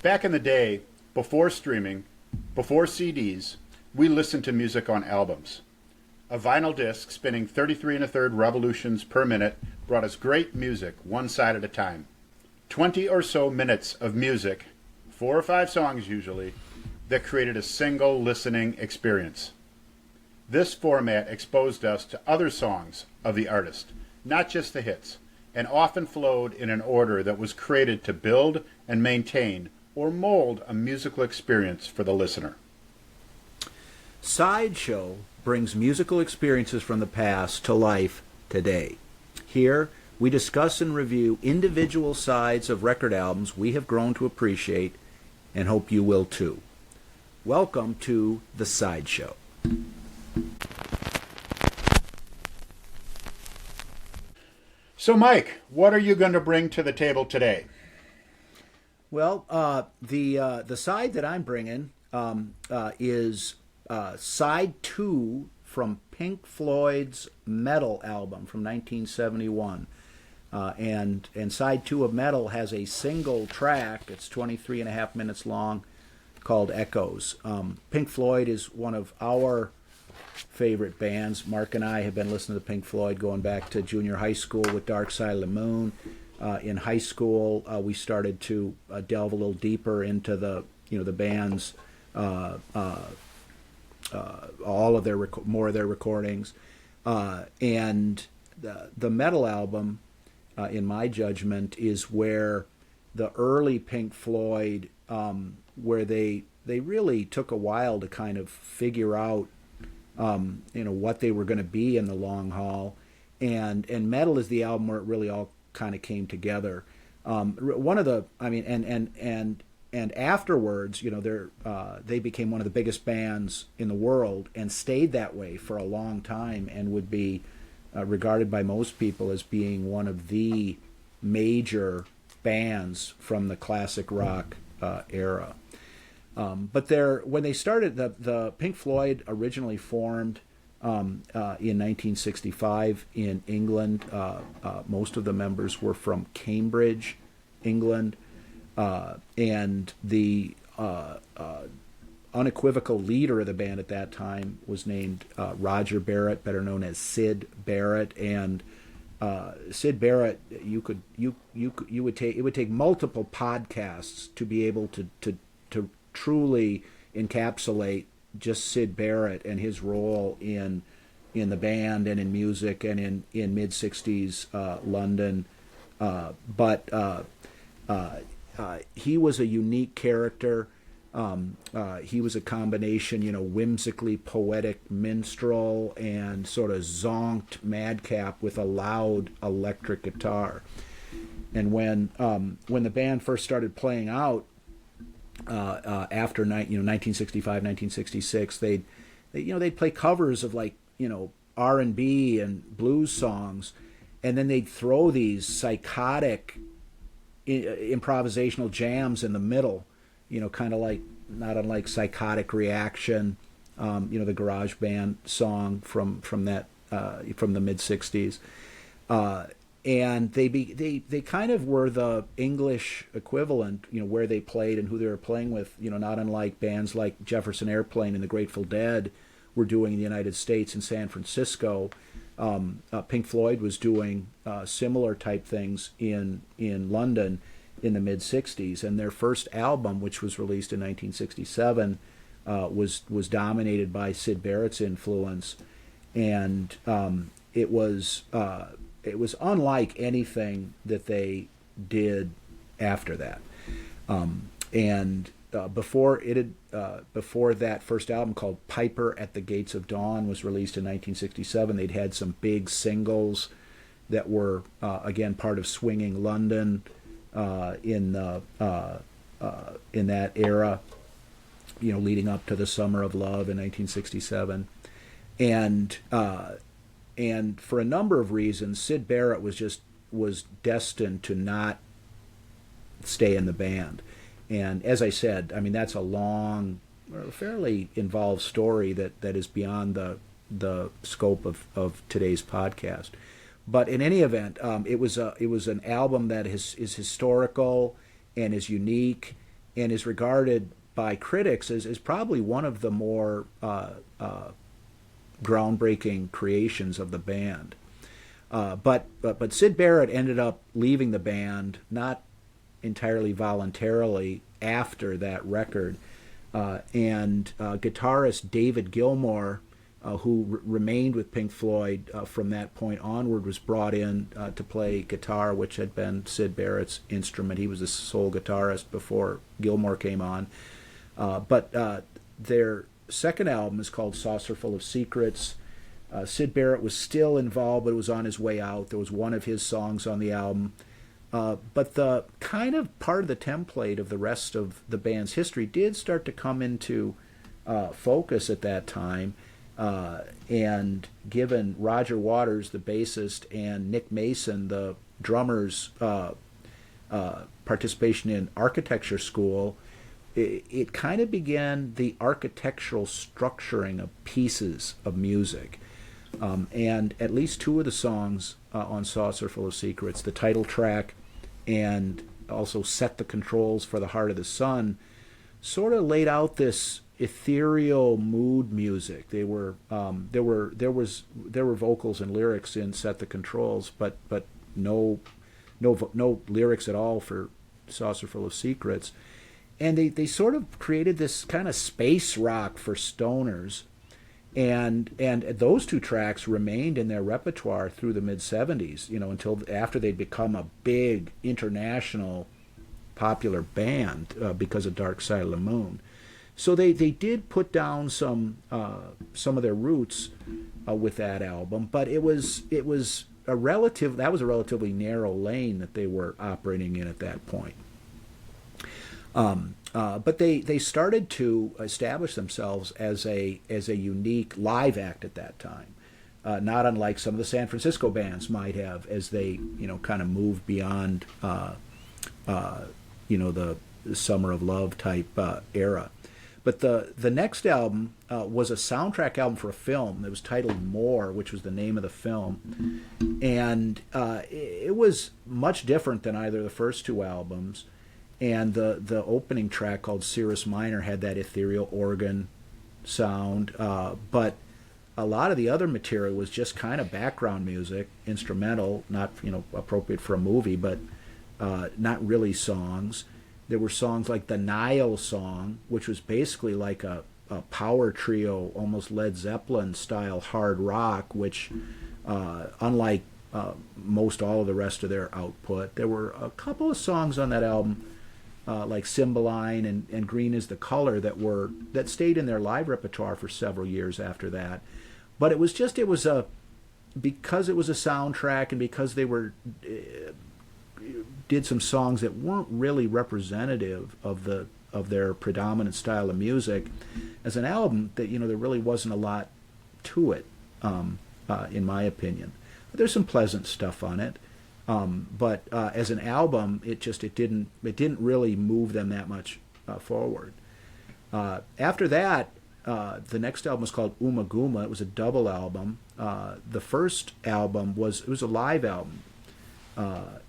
Back in the day, before streaming, before CDs, we listened to music on albums. A vinyl disc spinning 33 and a third revolutions per minute brought us great music one side at a time. 20 or so minutes of music, 4 or 5 songs usually, that created a single listening experience. This format exposed us to other songs of the artist, not just the hits, and often flowed in an order that was created to build and maintain or mold a musical experience for the listener. Sideshow brings musical experiences from the past to life today. Here, we discuss and review individual sides of record albums we have grown to appreciate and hope you will too. Welcome to The Sideshow. So Mike, what are you going to bring to the table today? Well, the side that I'm bringing is side 2 from Pink Floyd's Meddle album from 1971. And side 2 of Meddle has a single track. It's 23 and a half minutes long, called Echoes. Pink Floyd is one of our favorite bands. Mark and I have been listening to Pink Floyd going back to junior high school with Dark Side of the Moon. In high school, we started to delve a little deeper into the band's all of their more of their recordings, and the Meddle album, in my judgment, is where the early Pink Floyd, where they really took a while to kind of figure out what they were going to be in the long haul, and Meddle is the album where it really all kind of came together. One of the, and afterwards, they became one of the biggest bands in the world and stayed that way for a long time, and would be regarded by most people as being one of the major bands from the classic rock era. But when they started, the Pink Floyd originally formed in 1965 in England. Most of the members were from Cambridge, England, and the unequivocal leader of the band at that time was named Roger Barrett, better known as Syd Barrett. And Syd Barrett, it would take multiple podcasts to be able to truly encapsulate just Syd Barrett and his role in the band and in music and in mid-60s London. But he was a unique character. He was a combination, whimsically poetic minstrel and sort of zonked madcap with a loud electric guitar. And when the band first started playing out, after 1965, 1966, they'd play covers of R&B and blues songs, and then they'd throw these psychotic improvisational jams in the middle, kind of like, not unlike Psychotic Reaction, the garage band song from the mid 60s. And they kind of were the English equivalent, where they played and who they were playing with, not unlike bands like Jefferson Airplane and the Grateful Dead were doing in the United States and San Francisco. Pink Floyd was doing similar type things in London in the mid 60s, and their first album, which was released in 1967, was dominated by Syd Barrett's influence, and it was unlike anything that they did after that. Before that first album, called Piper at the Gates of Dawn, was released in 1967, they'd had some big singles that were again part of swinging London in that era, leading up to the Summer of Love in 1967, and for a number of reasons, Syd Barrett was destined to not stay in the band. And as I said, that's a long, fairly involved story that is beyond the scope of today's podcast. But in any event, it was an album that is historical and is unique and is regarded by critics as probably one of the more groundbreaking creations of the band. But Syd Barrett ended up leaving the band, not entirely voluntarily, after that record. And guitarist David Gilmour, who remained with Pink Floyd from that point onward, was brought in to play guitar, which had been Syd Barrett's instrument. He was the sole guitarist before Gilmour came on. But their second album is called Saucerful of Secrets. Syd Barrett was still involved, but it was on his way out. There was one of his songs on the album. But the kind of part of the template of the rest of the band's history did start to come into focus at that time. And given Roger Waters, the bassist, and Nick Mason, the drummer's participation in architecture school, it kind of began the architectural structuring of pieces of music. And at least two of the songs on Saucerful of Secrets, the title track and also Set the Controls for the Heart of the Sun, sort of laid out this ethereal mood music. There were vocals and lyrics in Set the Controls, but no lyrics at all for Saucerful of Secrets. And they sort of created this kind of space rock for stoners. And those two tracks remained in their repertoire through the mid-'70s, until after they'd become a big international popular band because of Dark Side of the Moon. So they did put down some of their roots with that album, but it was a relatively narrow lane that they were operating in at that point. But they started to establish themselves as a unique live act at that time, not unlike some of the San Francisco bands might have as they kind of moved beyond the Summer of Love type era. But the next album was a soundtrack album for a film. It was titled More, which was the name of the film, and it was much different than either of the first two albums. And the opening track called Cirrus Minor had that ethereal organ sound, but a lot of the other material was just kind of background music, instrumental, not appropriate for a movie, but not really songs. There were songs like the Nile song, which was basically like a power trio, almost Led Zeppelin style hard rock, which unlike most all of the rest of their output, there were a couple of songs on that album like Cymbeline and Green is the Color that stayed in their live repertoire for several years after that. But because it was a soundtrack, and because they did some songs that weren't really representative of their predominant style of music, as an album that there really wasn't a lot to it, in my opinion. There's some pleasant stuff on it. But as an album, it didn't really move them that much forward. After that, the next album was called Umaguma. It was a double album. The first album was a live album,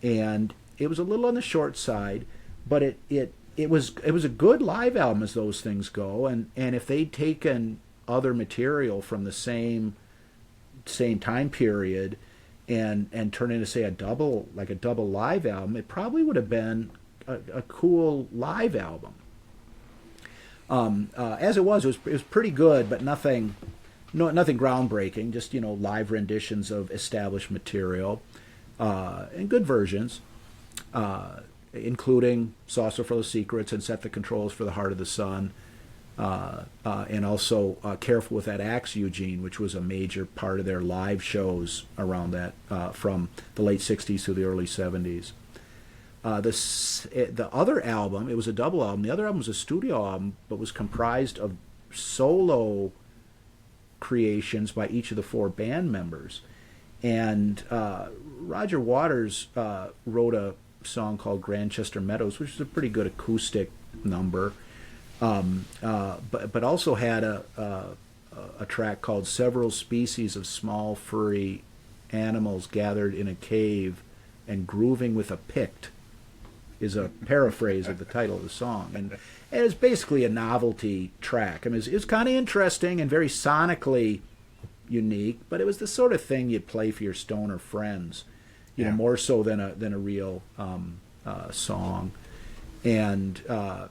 and it was a little on the short side, but it was a good live album as those things go. And if they'd taken other material from the same time period and turn into, say, a double live album, it probably would have been a cool live album. As it was pretty good, but nothing groundbreaking. Just live renditions of established material, and good versions, including Saucerful of Secrets and Set the Controls for the Heart of the Sun. And also Careful with That Axe, Eugene, which was a major part of their live shows around that, from the late 60s to the early 70s. The other album, it was a double album. The other album was a studio album, but was comprised of solo creations by each of the four band members. And Roger Waters wrote a song called Grantchester Meadows, which is a pretty good acoustic number. But also had a track called Several Species of Small Furry Animals Gathered in a Cave and Grooving with a Pict. is a paraphrase of the title of the song, and it's basically a novelty track. I mean, it's kind of interesting and very sonically unique, but it was the sort of thing you'd play for your stoner friends, more so than a real song. And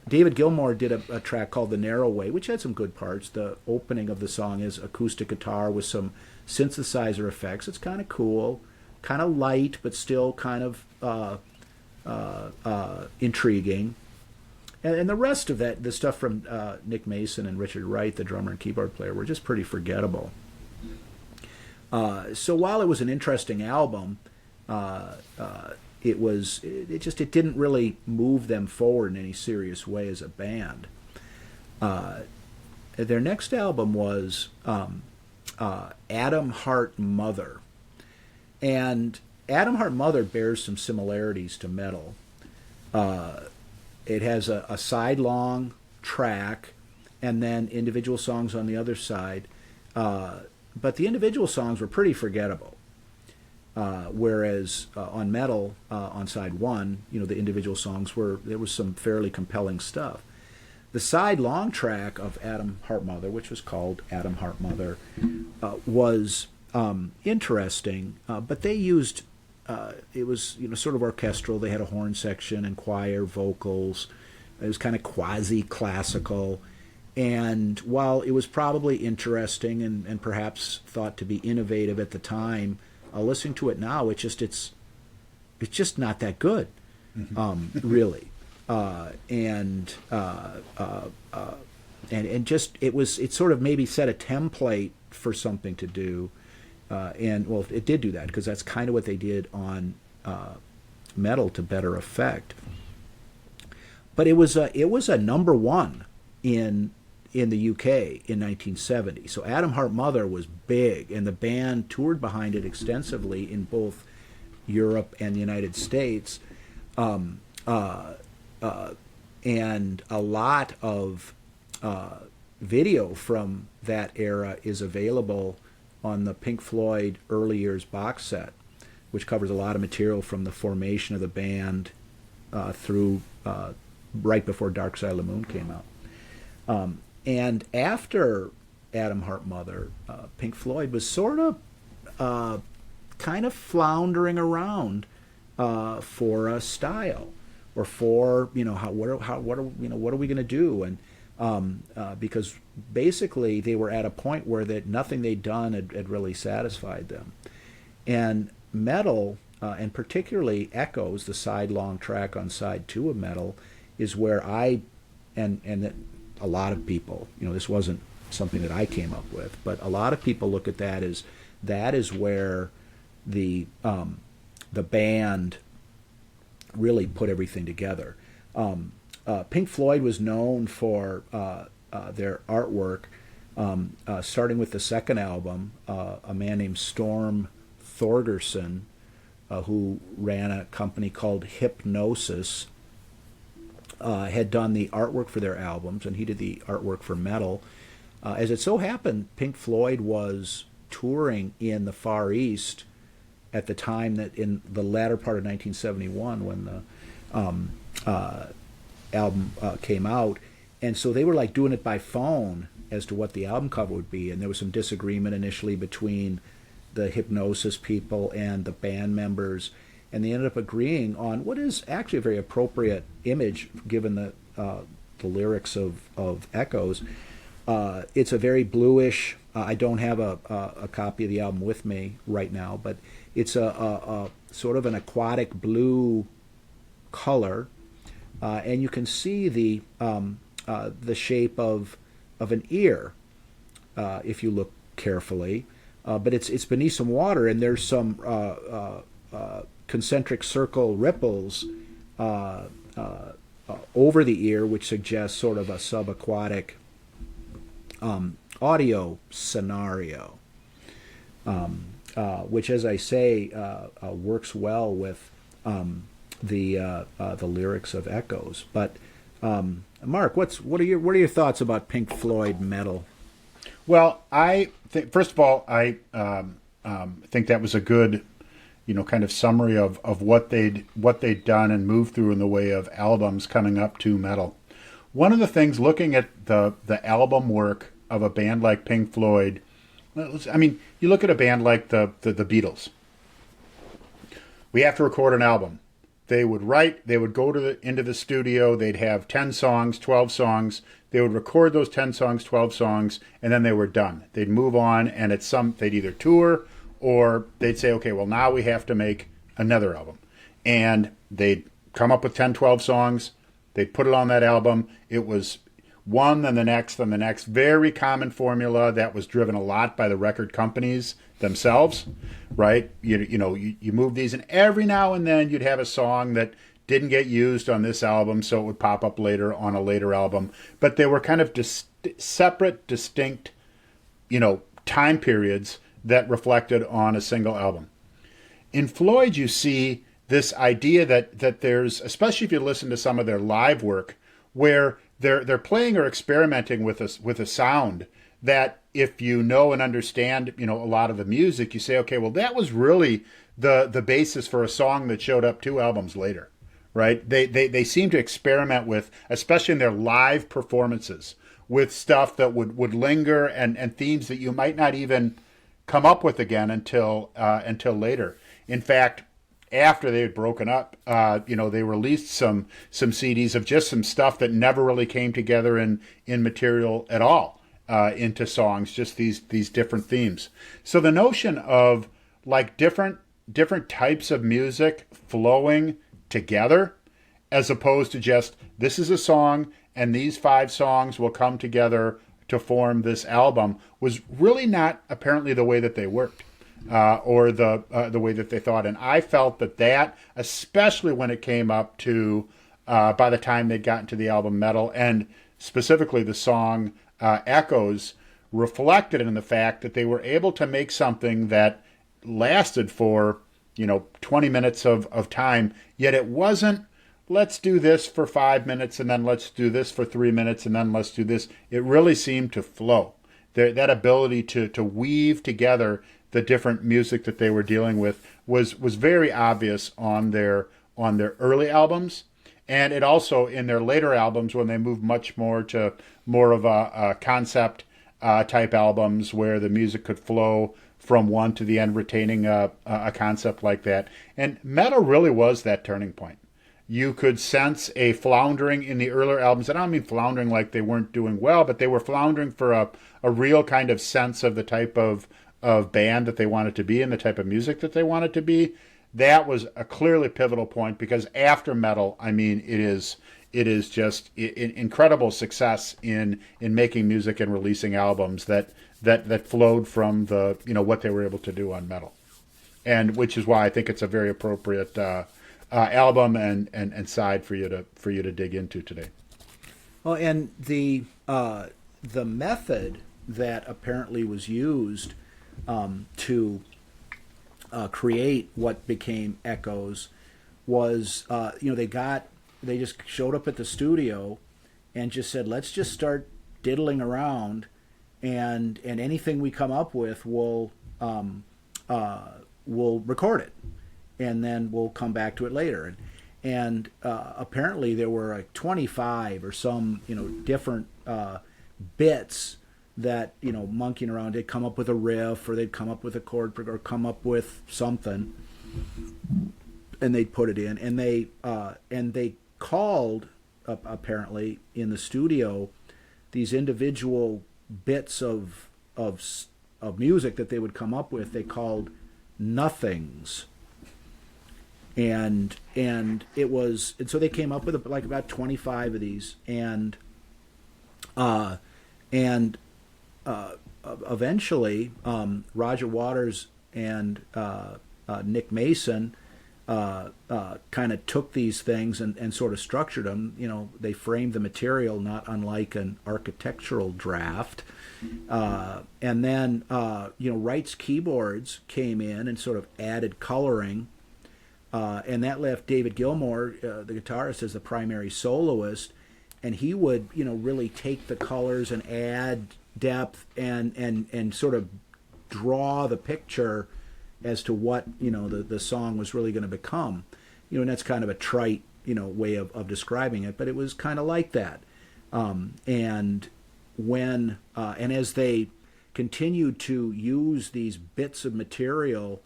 David Gilmour did a track called "The Narrow Way," which had some good parts. The opening of the song is acoustic guitar with some synthesizer effects. It's kind of cool, kind of light, but still kind of intriguing. And the rest of that, the stuff from Nick Mason and Richard Wright, the drummer and keyboard player, were just pretty forgettable. So while it was an interesting album, it didn't really move them forward in any serious way as a band. Their next album was Atom Heart Mother, and Atom Heart Mother bears some similarities to Meddle. It has a side-long track and then individual songs on the other side, but the individual songs were pretty forgettable. Whereas on Meddle, on side one, the individual songs there was some fairly compelling stuff. The side long track of Atom Heart Mother, which was called Atom Heart Mother, was interesting, but they used it was sort of orchestral. They had a horn section and choir, vocals. It was kind of quasi-classical. And while it was probably interesting and perhaps thought to be innovative at the time, listening to it now, it's just not that good, really. And just it sort of maybe set a template for something to do, and well, it did do that because that's kind of what they did on Meddle to better effect. But it was a number one in the UK in 1970. So Atom Heart Mother was big, and the band toured behind it extensively in both Europe and the United States. And a lot of video from that era is available on the Pink Floyd Early Years box set, which covers a lot of material from the formation of the band through right before Dark Side of the Moon came out. And after Atom Heart Mother, Pink Floyd was sort of kind of floundering around for a style, or for what are we going to do? And because basically they were at a point where that nothing they'd done had really satisfied them. And Meddle, and particularly Echoes, the side long track on side two of Meddle, is where and a lot of people, this wasn't something that I came up with, but a lot of people look at that as where the band really put everything together. Pink Floyd was known for their artwork, starting with the second album. A man named Storm Thorgerson, who ran a company called Hypnosis, had done the artwork for their albums, and he did the artwork for Meddle. As it so happened, Pink Floyd was touring in the Far East at the time that in the latter part of 1971 when the album came out, and so they were like doing it by phone as to what the album cover would be, and there was some disagreement initially between the Hypnosis people and the band members, and they ended up agreeing on what is actually a very appropriate image given the lyrics of Echoes. It's a very bluish. I don't have a copy of the album with me right now, but it's a sort of an aquatic blue color, and you can see the shape of an ear if you look carefully. But it's beneath some water, and there's some concentric circle ripples over the ear, which suggests sort of a subaquatic audio scenario, which, as I say, works well with the lyrics of Echoes. But Mark, what are your thoughts about Pink Floyd Meddle? Well, I think first of all, I think that was a good kind of summary of what they'd done and moved through in the way of albums coming up to Metal. One of the things, looking at the album work of a band like Pink Floyd, I mean, you look at a band like the Beatles. We have to record an album. They would go into the studio, they'd have 10 songs, 12 songs, they would record those 10 songs, 12 songs, and then they were done. They'd move on, and they'd either tour, or they'd say, okay, well, now we have to make another album. And they'd come up with 10, 12 songs, they'd put it on that album. It was one, then the next, then the next. Very common formula that was driven a lot by the record companies themselves, right? You move these, and every now and then you'd have a song that didn't get used on this album, so it would pop up later on a later album. But they were kind of separate, distinct, time periods that reflected on a single album. In Floyd, you see this idea that there's, especially if you listen to some of their live work, where they're playing or experimenting with a sound that, if you know and understand, a lot of the music, you say, okay, well, that was really the basis for a song that showed up 2 albums later, right? They seem to experiment with, especially in their live performances, with stuff that would linger and themes that you might not even come up with again until later. In fact, after they had broken up, they released some CDs of just some stuff that never really came together in material at all into songs, just these different themes. So the notion of like different types of music flowing together, as opposed to just, this is a song and these 5 songs will come together to form this album, was really not apparently the way that they worked. Or the way that they thought. And I felt that, especially when it came up to, by the time they'd gotten to the album Meddle, and specifically the song Echoes, reflected in the fact that they were able to make something that lasted for, 20 minutes of time, yet it wasn't, let's do this for 5 minutes, and then let's do this for 3 minutes, and then let's do this. It really seemed to flow. That ability to weave together the different music that they were dealing with was very obvious on their early albums, and it also in their later albums, when they moved much more to more of a concept type albums where the music could flow from one to the end, retaining a concept like that. And Meddle really was that turning point. You could sense a floundering in the earlier albums. And I don't mean floundering like they weren't doing well, but they were floundering for a real kind of sense of the type of band that they wanted to be and the type of music that they wanted to be. That was a clearly pivotal point, because after Meddle, I mean, it is just incredible success in making music and releasing albums that flowed from the what they were able to do on Meddle, and which is why I think it's a very appropriate album and side for you to dig into today. Well, and the method that apparently was used to create what became Echoes was, they just showed up at the studio and just said, let's just start diddling around, and anything we come up with, we'll record it, and then we'll come back to it later. And apparently there were like 25 or some different bits that monkeying around. They'd come up with a riff, or they'd come up with a chord, or come up with something, and they'd put it in. And they called apparently in the studio these individual bits of music that they would come up with. They called nothings. And so they came up with like about 25 of these, and eventually Roger Waters and Nick Mason kind of took these things and sort of structured them. They framed the material not unlike an architectural draft. And then Wright's Keyboards came in and sort of added coloring. And that left David Gilmour, the guitarist, as the primary soloist, and he would, really take the colors and add depth and sort of draw the picture as to what the song was really going to become. And that's kind of a trite way of describing it, but it was kind of like that. And when and as they continued to use these bits of material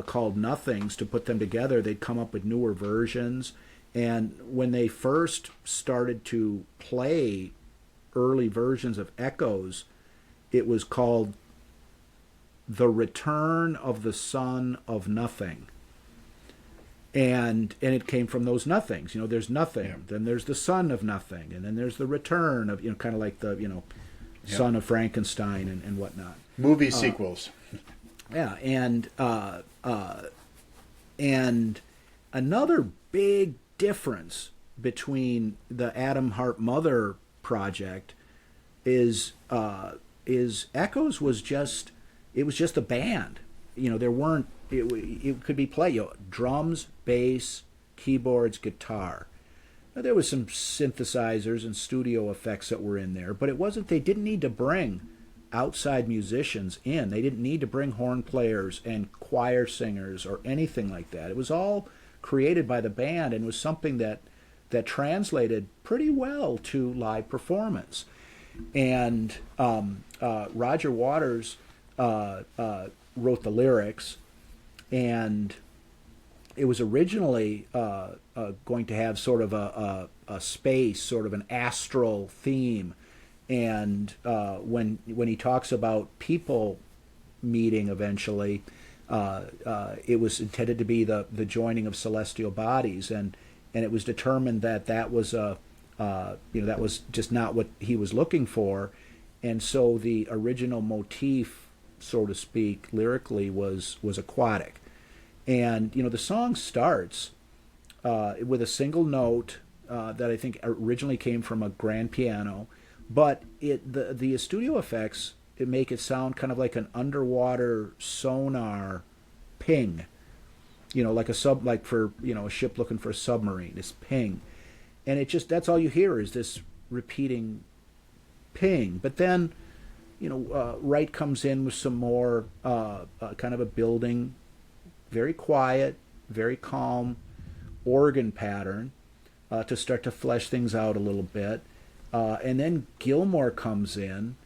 called nothings to put them together, they'd come up with newer versions. And when they first started to play early versions of Echoes, it was called The Return of the Son of Nothing. And it came from those nothings. There's nothing, yeah. Then there's the son of nothing, and then there's the return of, kind of like the, yeah. Son of Frankenstein and whatnot. Movie sequels. Yeah, and another big difference between the Atom Heart Mother project is Echoes was just a band. There weren't. It could be played, drums, bass, keyboards, guitar. Now, there was some synthesizers and studio effects that were in there, but it wasn't. They didn't need to bring outside musicians in. They didn't need to bring horn players and choir singers or anything like that. It was all created by the band and was something that translated pretty well to live performance. And Roger Waters wrote the lyrics, and it was originally going to have sort of a space, sort of an astral theme. And when he talks about people meeting eventually, it was intended to be the joining of celestial bodies, and it was determined that was that was just not what he was looking for, and so the original motif, so to speak, lyrically was aquatic. And the song starts with a single note that I think originally came from a grand piano, but the studio effects make it sound kind of like an underwater sonar ping, like a ship looking for a submarine. This ping, and that's all you hear is this repeating ping. But then Wright comes in with some more kind of a building, very quiet, very calm organ pattern to start to flesh things out a little bit. And then Gilmour comes in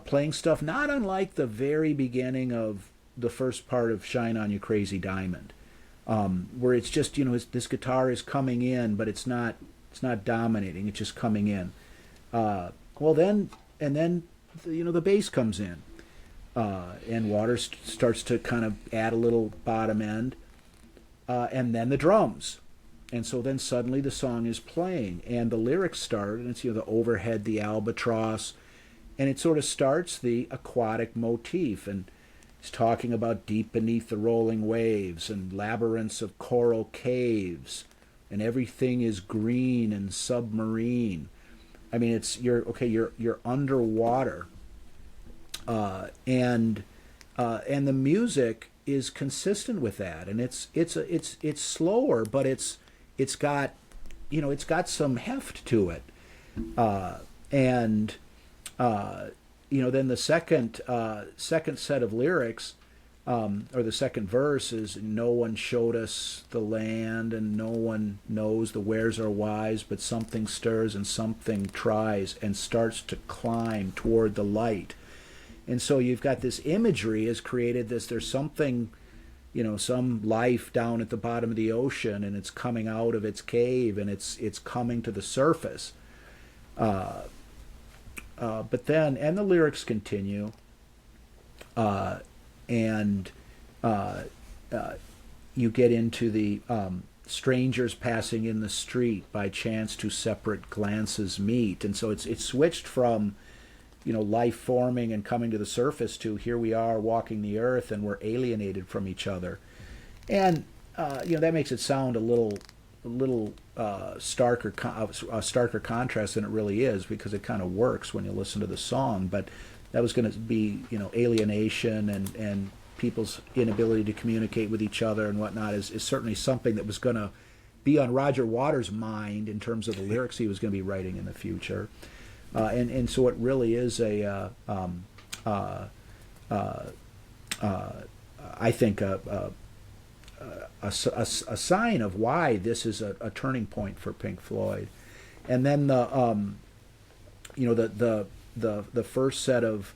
playing stuff not unlike the very beginning of the first part of Shine On You Crazy Diamond, where it's just, this guitar is coming in, but it's not dominating, it's just coming in. Then the bass comes in, and Waters starts to kind of add a little bottom end, and then the drums. And so then suddenly the song is playing, and the lyrics start, and it's the overhead, the albatross, and it sort of starts the aquatic motif, and it's talking about deep beneath the rolling waves and labyrinths of coral caves, and everything is green and submarine. I mean, you're underwater, and the music is consistent with that, and it's slower, but it's got some heft to it, and then the second set of lyrics, or the second verse is, no one showed us the land and no one knows the wheres or whys, but something stirs and something tries and starts to climb toward the light. And so you've got this imagery has created this, there's something, some life down at the bottom of the ocean, and it's coming out of its cave, and it's coming to the surface. But then, and the lyrics continue, and you get into the strangers passing in the street, by chance two separate glances meet. And so it's switched from, life forming and coming to the surface to here we are walking the earth and we're alienated from each other. And, that makes it sound a little starker contrast than it really is, because it kind of works when you listen to the song. But that was going to be, alienation and people's inability to communicate with each other and whatnot is certainly something that was going to be on Roger Waters' mind in terms of the lyrics he was going to be writing in the future. And so it really is a I think a sign of why this is a turning point for Pink Floyd. And then the first set of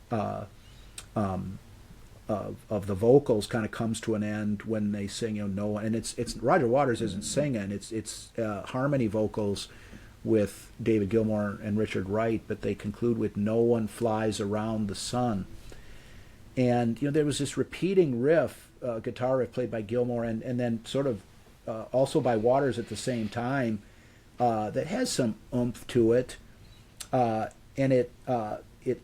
the vocals kind of comes to an end when they sing, no one, and it's Roger Waters isn't singing, it's harmony vocals with David Gilmour and Richard Wright, but they conclude with "No one flies around the sun," and there was this repeating riff, guitar riff played by Gilmour and then sort of also by Waters at the same time, that has some oomph to it, and it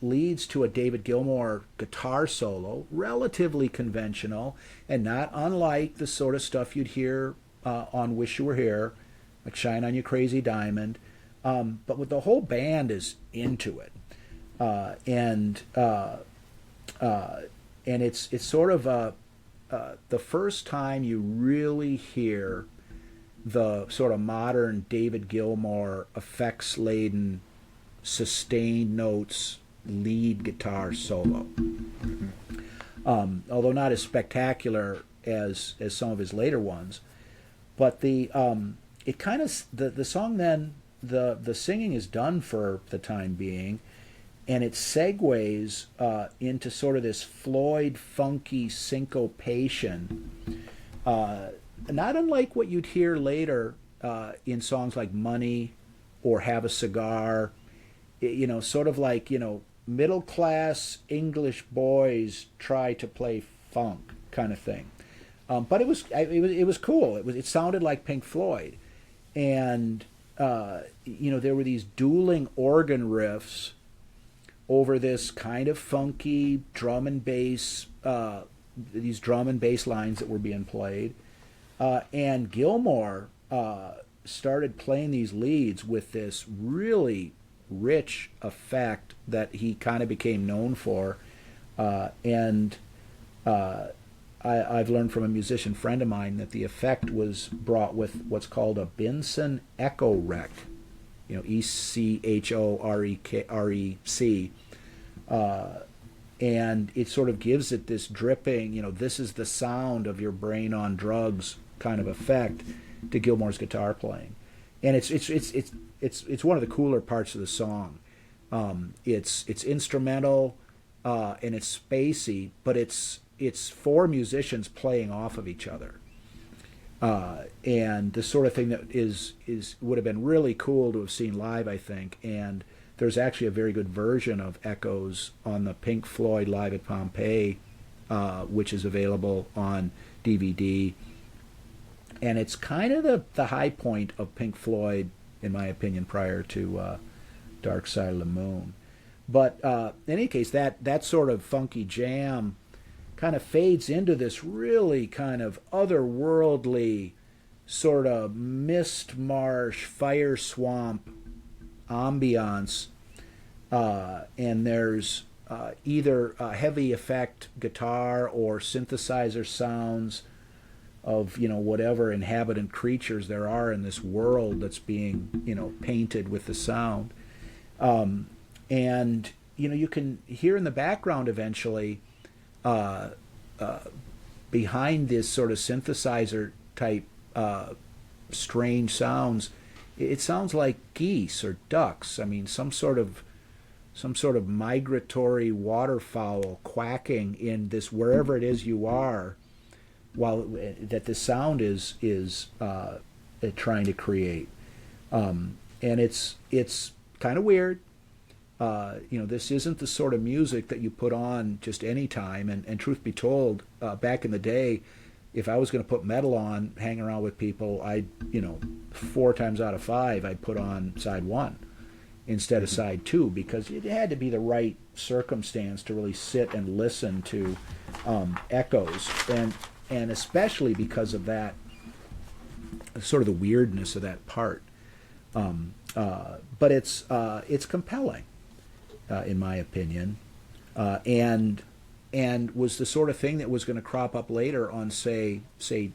leads to a David Gilmour guitar solo, relatively conventional, and not unlike the sort of stuff you'd hear on Wish You Were Here, like Shine On You Crazy Diamond, but with the whole band is into it. And it's sort of the first time you really hear the sort of modern David Gilmour effects-laden, sustained notes lead guitar solo. Although not as spectacular as some of his later ones, but the it kind of the song then the singing is done for the time being, and it segues into sort of this Floyd funky syncopation, not unlike what you'd hear later in songs like Money or Have a Cigar. Sort of like, middle class English boys try to play funk kind of thing. But it was cool. It sounded like Pink Floyd, and there were these dueling organ riffs over this kind of funky drum and bass, these drum and bass lines that were being played, and Gilmour started playing these leads with this really rich effect that he kind of became known for, and I've learned from a musician friend of mine that the effect was brought with what's called a Binson echo rec, ECHOREC, and it sort of gives it this dripping, this is the sound of your brain on drugs kind of effect to Gilmour's guitar playing, and it's one of the cooler parts of the song. It's instrumental, and it's spacey, but it's four musicians playing off of each other, and the sort of thing that would have been really cool to have seen live, I think. And there's actually a very good version of Echoes on the Pink Floyd Live at Pompeii, which is available on DVD, and it's kind of the high point of Pink Floyd, in my opinion, prior to Dark Side of the Moon. But in any case, that sort of funky jam kind of fades into this really kind of otherworldly sort of mist marsh, fire swamp ambiance, and there's either a heavy effect guitar or synthesizer sounds of whatever inhabitant creatures there are in this world that's being painted with the sound, and you can hear in the background eventually, behind this sort of synthesizer type strange sounds, it sounds like geese or ducks. I mean, some sort of migratory waterfowl quacking in this wherever it is you are, while that the sound is trying to create, and it's kind of weird. This isn't the sort of music that you put on just any time. And truth be told, back in the day, if I was going to put Meddle on, hang around with people, 4 times out of 5, I'd put on side 1 instead of side 2, because it had to be the right circumstance to really sit and listen to Echoes, and especially because of that sort of the weirdness of that part. But it's compelling, in my opinion, and was the sort of thing that was going to crop up later on, say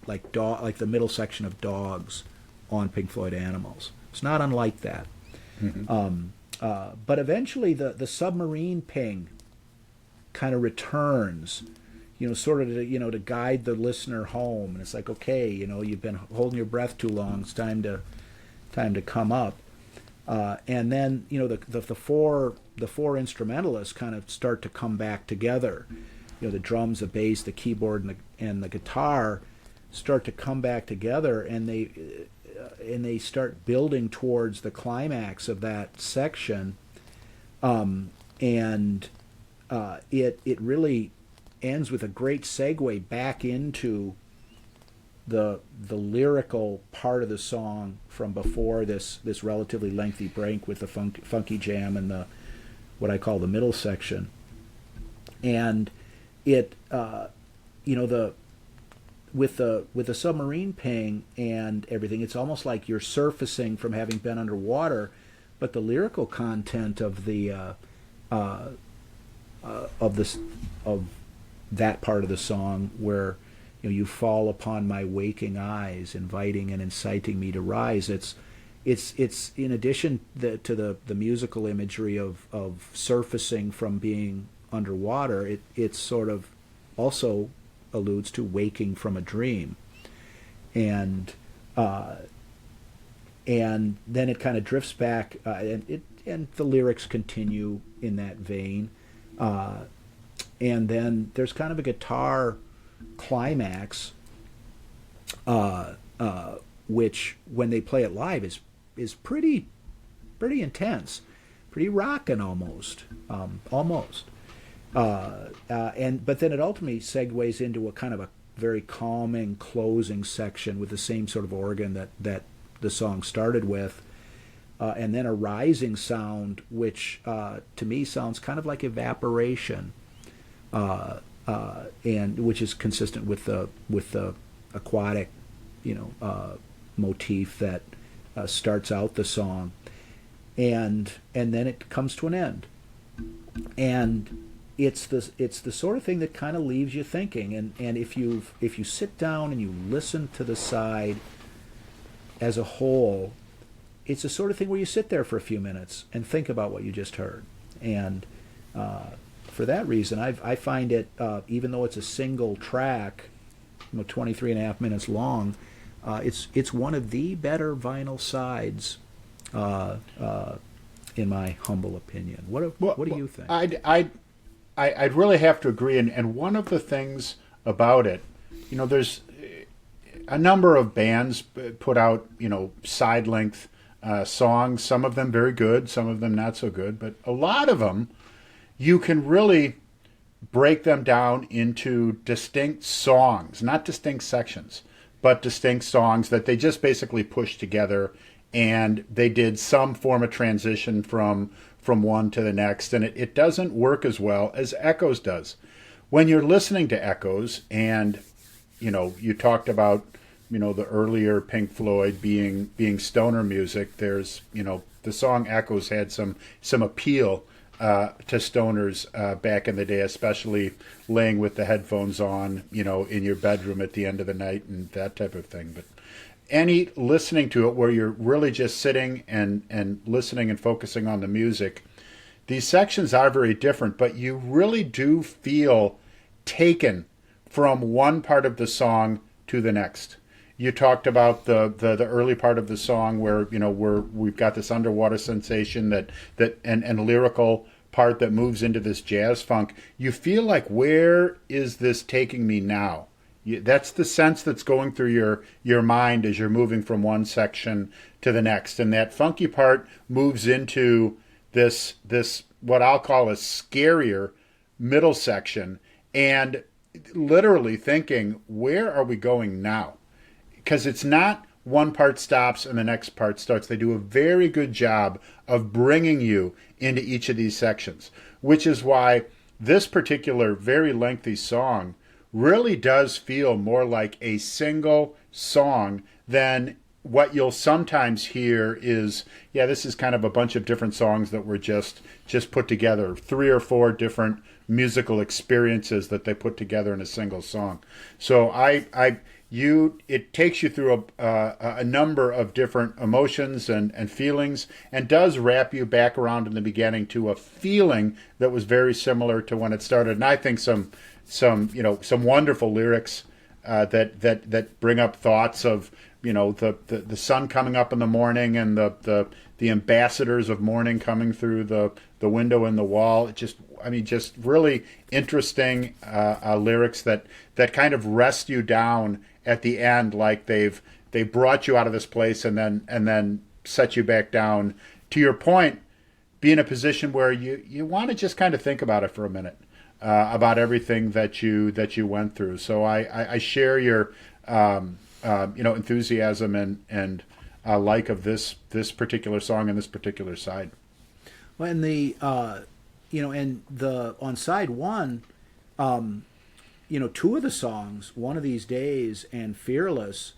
like the middle section of Dogs on Pink Floyd Animals. It's not unlike that. Mm-hmm. But eventually the submarine ping kind of returns, sort of to guide the listener home. And it's like, okay, you've been holding your breath too long. It's time to come up. And then the four instrumentalists kind of start to come back together. The drums, the bass, the keyboard, and the guitar start to come back together, and they start building towards the climax of that section. And it really ends with a great segue back into the lyrical part of the song from before this relatively lengthy break with the funky jam and the what I call the middle section. And it with the submarine ping and everything, it's almost like you're surfacing from having been underwater, but the lyrical content of that part of the song where you fall upon my waking eyes, inviting and inciting me to rise. It's in addition to the musical imagery of surfacing from being underwater. It sort of also alludes to waking from a dream, and then it kind of drifts back, and the lyrics continue in that vein, and then there's kind of a guitar climax, which when they play it live is pretty intense, pretty rockin' almost. But then it ultimately segues into a kind of a very calming closing section with the same sort of organ that the song started with, and then a rising sound, which to me sounds kind of like evaporation, and which is consistent with the aquatic, motif that starts out the song, and then it comes to an end, and it's the sort of thing that kind of leaves you thinking, and if you sit down and you listen to the side as a whole, it's the sort of thing where you sit there for a few minutes and think about what you just heard, and for that reason, I find it, even though it's a single track, 23 and a half minutes long, it's one of the better vinyl sides, in my humble opinion. What do you think? I'd really have to agree, and one of the things about it, there's a number of bands put out, side length songs. Some of them very good, some of them not so good, but a lot of them you can really break them down into distinct songs, not distinct sections, but distinct songs that they just basically pushed together, and they did some form of transition from one to the next, and it doesn't work as well as Echoes does. When you're listening to Echoes, and you talked about the earlier Pink Floyd being stoner music, there's the song Echoes had some appeal to stoners back in the day, especially laying with the headphones on, in your bedroom at the end of the night and that type of thing. But any listening to it where you're really just sitting and listening and focusing on the music, these sections are very different, but you really do feel taken from one part of the song to the next. You talked about the early part of the song where we've got this underwater sensation that and lyrical part that moves into this jazz funk. You feel like, where is this taking me now? That's the sense that's going through your mind as you're moving from one section to the next, and that funky part moves into this what I'll call a scarier middle section, and literally thinking, where are we going now? Because it's not one part stops and the next part starts. They do a very good job of bringing you into each of these sections, which is why this particular very lengthy song really does feel more like a single song than what you'll sometimes hear is, this is kind of a bunch of different songs that were just put together, 3 or 4 different musical experiences that they put together in a single song. So it takes you through a number of different emotions and feelings, and does wrap you back around in the beginning to a feeling that was very similar to when it started. And I think some wonderful lyrics that bring up thoughts of the sun coming up in the morning, and the ambassadors of morning coming through the window in the wall. It just really interesting lyrics that kind of rest you down at the end, like they brought you out of this place and then set you back down. To your point, be in a position where you want to just kind of think about it for a minute, about everything that you went through. So I share your enthusiasm and like of this particular song and this particular side. Well, and on side one, two of the songs, One of These Days and Fearless,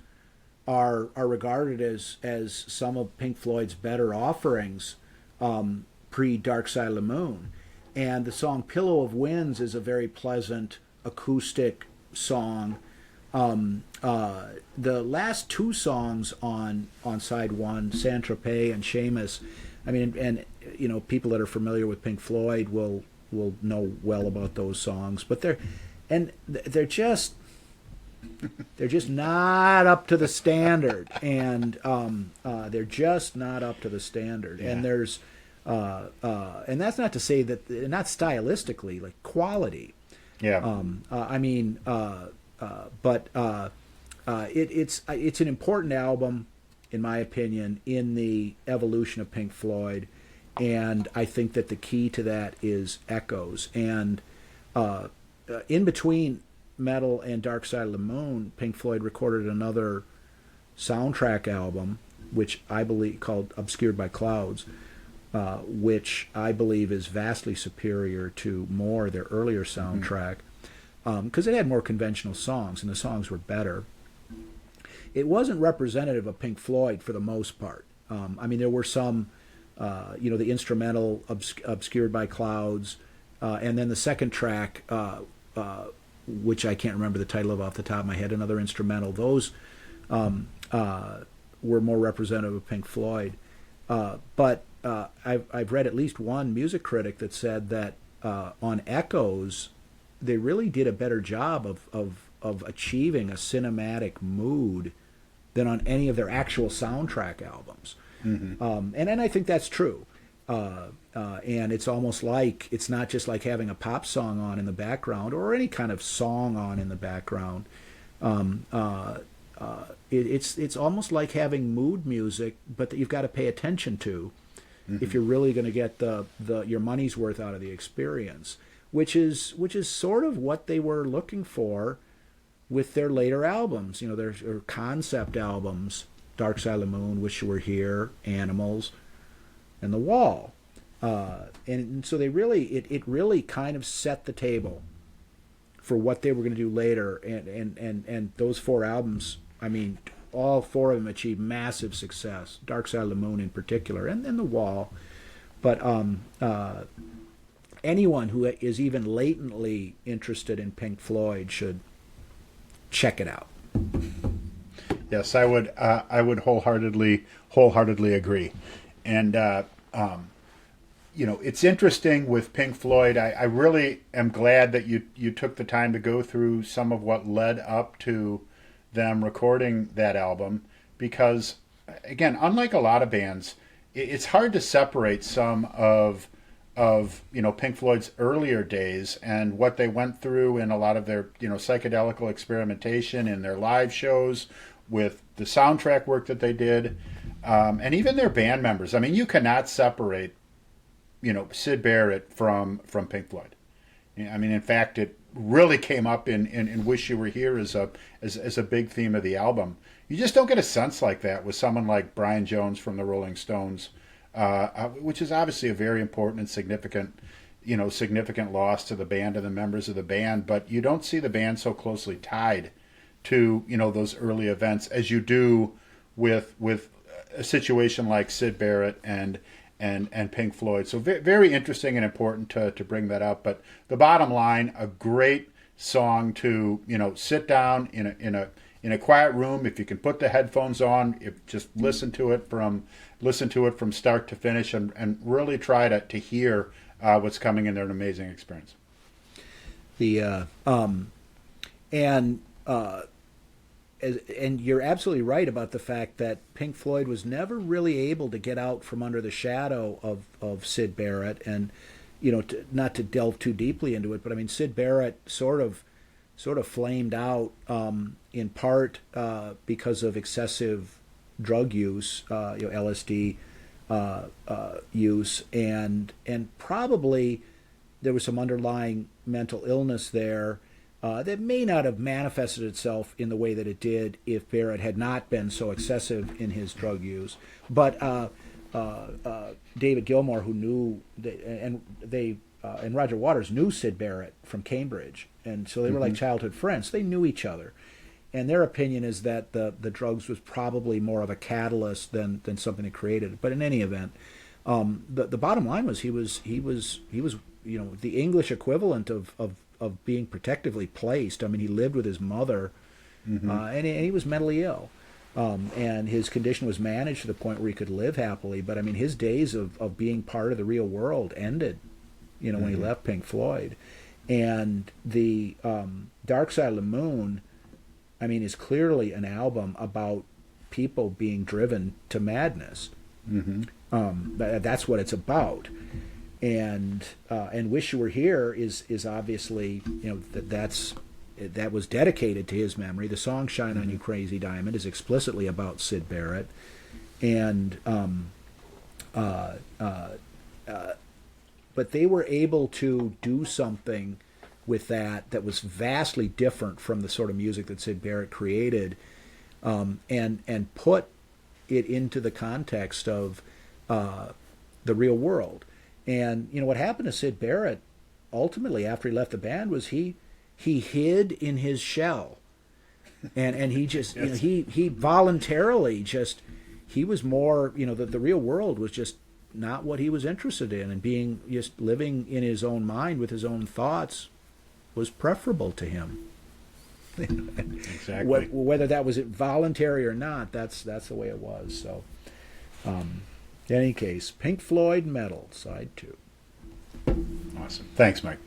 are regarded as some of Pink Floyd's better offerings, pre Dark Side of the Moon. And the song Pillow of Winds is a very pleasant acoustic song. The last two songs on side one, Saint Tropez and Seamus, and people that are familiar with Pink Floyd will know well about those songs, but they're just not up to the standard, and they're just not up to the standard. Yeah. And there's and that's not to say that, not stylistically, like quality. Yeah. It's an important album, in my opinion, in the evolution of Pink Floyd, and I think that the key to that is Echoes. And in between Meddle and Dark Side of the Moon, Pink Floyd recorded another soundtrack album, which I believe called Obscured by Clouds, which I believe is vastly superior to more their earlier soundtrack, because it had more conventional songs and the songs were better. It wasn't representative of Pink Floyd for the most part. There were some, the instrumental Obscured by Clouds, and then the second track, which I can't remember the title of off the top of my head, another instrumental. Those were more representative of Pink Floyd. But I've read at least one music critic that said that on Echoes, they really did a better job of achieving a cinematic mood than on any of their actual soundtrack albums. Mm-hmm. And I think that's true. And it's almost like, it's not just like having a pop song on in the background or any kind of song on in the background. It's almost like having mood music, but that you've got to pay attention to, mm-hmm. if you're really going to get your money's worth out of the experience, which is sort of what they were looking for with their later albums. Their concept albums, Dark Side of the Moon, Wish You Were Here, Animals, and The Wall. And so they it really kind of set the table for what they were going to do later. And those four albums, all four of them achieved massive success. Dark Side of the Moon in particular, and then The Wall. But anyone who is even latently interested in Pink Floyd should check it out. Yes, I would wholeheartedly agree. And it's interesting with Pink Floyd. I really am glad that you took the time to go through some of what led up to them recording that album, because again, unlike a lot of bands, it's hard to separate some of Pink Floyd's earlier days and what they went through in a lot of their psychedelical experimentation in their live shows, with the soundtrack work that they did, and even their band members. You cannot separate Syd Barrett from Pink Floyd. In fact, it really came up in Wish You Were Here as a big theme of the album. You just don't get a sense like that with someone like Brian Jones from the Rolling Stones, which is obviously a very important and significant loss to the band and the members of the band. But you don't see the band so closely tied to those early events as you do with a situation like Syd Barrett and Pink Floyd. So very interesting and important to bring that up. But the bottom line, a great song to sit down in in a quiet room, if you can put the headphones on, just listen to it from start to finish, and really try to hear what's coming in there. An amazing experience. The and and you're absolutely right about the fact that Pink Floyd was never really able to get out from under the shadow of Syd Barrett, and not to delve too deeply into it, but I mean Syd Barrett sort of flamed out in part because of excessive drug use, LSD use, and probably there was some underlying mental illness there that may not have manifested itself in the way that it did if Barrett had not been so excessive in his drug use. But David Gilmour, who knew, and Roger Waters knew Syd Barrett from Cambridge, and so they were like childhood friends. They knew each other, and their opinion is that the drugs was probably more of a catalyst than something that created it. But in any event, the bottom line was he was the English equivalent of being protectively placed. I mean, he lived with his mother, and he was mentally ill. And his condition was managed to the point where he could live happily. But I mean, his days of being part of the real world ended, when he left Pink Floyd. And the Dark Side of the Moon, I mean, is clearly an album about people being driven to madness. That's what it's about. And Wish You Were Here is obviously, that was dedicated to his memory. The song Shine On You Crazy Diamond is explicitly about Syd Barrett. And but they were able to do something with that was vastly different from the sort of music that Syd Barrett created, and put it into the context of the real world. And what happened to Syd Barrett ultimately after he left the band was he hid in his shell, and he just Yes. he voluntarily he was more the real world was just not what he was interested in, and being just living in his own mind with his own thoughts was preferable to him. Exactly. Whether that was voluntary or not, that's the way it was. So, in any case, Pink Floyd Meddle, Side 2. Awesome. Thanks, Mike.